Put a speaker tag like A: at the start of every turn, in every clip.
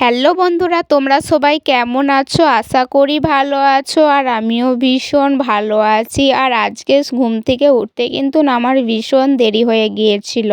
A: Hello বন্ধুরা, তোমরা সবাই কেমন আছো? আশা করি ভালো আছো। আর আমিও ভীষণ ভালো আছি। আর আজকে ঘুম থেকে উঠতে কিন্তু আমার ভীষণ দেরি হয়ে গিয়েছিল।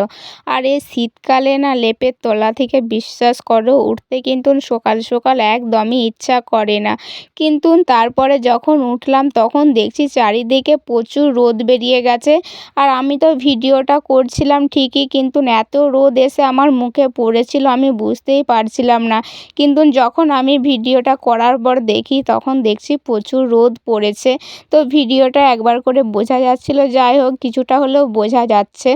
A: আর এই শীতকালে না লেপের তলা থেকে বিশ্বাস করো উঠতে কিন্তু সকাল সকাল একদমই ইচ্ছা করে না। কিন্তু তারপরে যখন উঠলাম তখন দেখছি চারিদিকে প্রচুর রোদ বেরিয়ে গেছে। আর আমি তো ভিডিওটা করছিলাম ঠিকই, কিন্তু এত রোদ এসে আমার মুখে পড়েছিল আমি বুঝতেই পারছিলাম না। কিন্তু যখন আমি ভিডিওটা করার পর দেখি তখন দেখছি প্রচুর রোদ পড়েছে। তো ভিডিওটা একবার করে বোঝা যাচ্ছিল, যাই হোক কিছুটা হলেও বোঝা যাচ্ছে।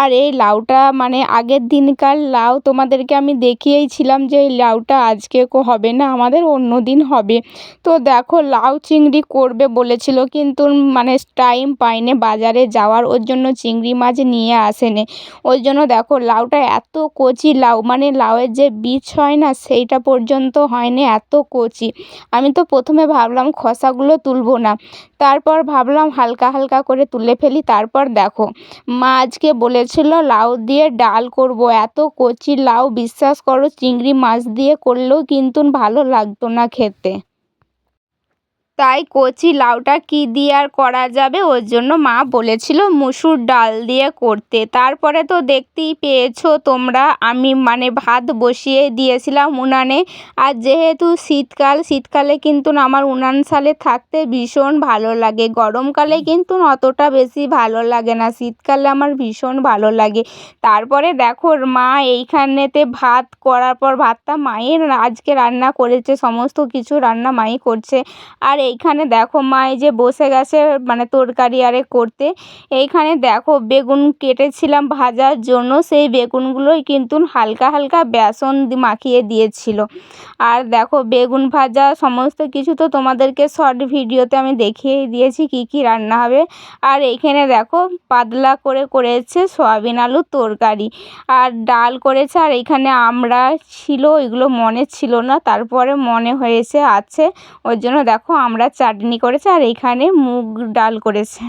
A: আর এই লাউটা মানে আগের দিনকার লাউ তোমাদেরকে আমি দেখিয়েইছিলাম যে এই লাউটা আজকে হবে না, আমাদের অন্য দিন হবে। তো দেখো লাউ চিংড়ি করবে বলেছিল, কিন্তু মানে টাইম পাইনি বাজারে যাওয়ার, ওর জন্য চিংড়ি মাছ নিয়ে আসেনি। ওই জন্য দেখো লাউটা এত কচি লাউ, মানে লাউয়ের যে বীজ হয় না সেইটা পর্যন্ত হয়নি, এত কচি। আমি তো প্রথমে ভাবলাম খোসাগুলো তুলবো না, তারপর ভাবলাম হালকা হালকা করে তুলে ফেলি। তারপর দেখো মা আজকে বলেছিল লাউ দিয়ে ডাল করব। এত কচি লাউ বিশ্বাস করো চিংড়ি মাছ দিয়ে করলেও কিন্তু ভালো লাগতো না খেতে। তাই কচি লাউটা কী দিয়ে আর করা যাবে, ওর জন্য মা বলেছিল মুসুর ডাল দিয়ে করতে। তারপরে তো দেখতেই পেয়েছো তোমরা, আমি মানে ভাত বসিয়ে দিয়েছিলাম উনানে। আর যেহেতু শীতকালে কিন্তু আমার উনান সালে থাকতে ভীষণ ভালো লাগে। গরমকালে কিন্তু অতটা বেশি ভালো লাগে না, শীতকালে আমার ভীষণ ভালো লাগে। তারপরে দেখো মা এইখানেতে ভাত করার পর ভাতটা মায়ের আজকে রান্না করেছে, সমস্ত কিছু রান্না মাই করছে। আর এইখানে দেখো মা এই যে বসে গেছে মানে তরকারি আরে করতে। এইখানে দেখো বেগুন কেটেছিলাম ভাজার জন্য, সেই বেগুনগুলোই কিন্তু হালকা হালকা বেসন মাখিয়ে দিয়েছিল। আর দেখো বেগুন ভাজা সমস্ত কিছু তো তোমাদেরকে শর্ট ভিডিওতে আমি দেখিয়েই দিয়েছি কী কী রান্না হবে। আর এইখানে দেখো পাতলা করে করেছে সয়াবিন আলুর তরকারি, আর ডাল করেছে। আর এইখানে আমরা ছিল, এগুলো মনে ছিল না, তারপরে মনে হয়েছে আছে, ওর জন্য দেখো আমরা চাটনি করেছে। আর এইখানে মুগ ডাল করেছে।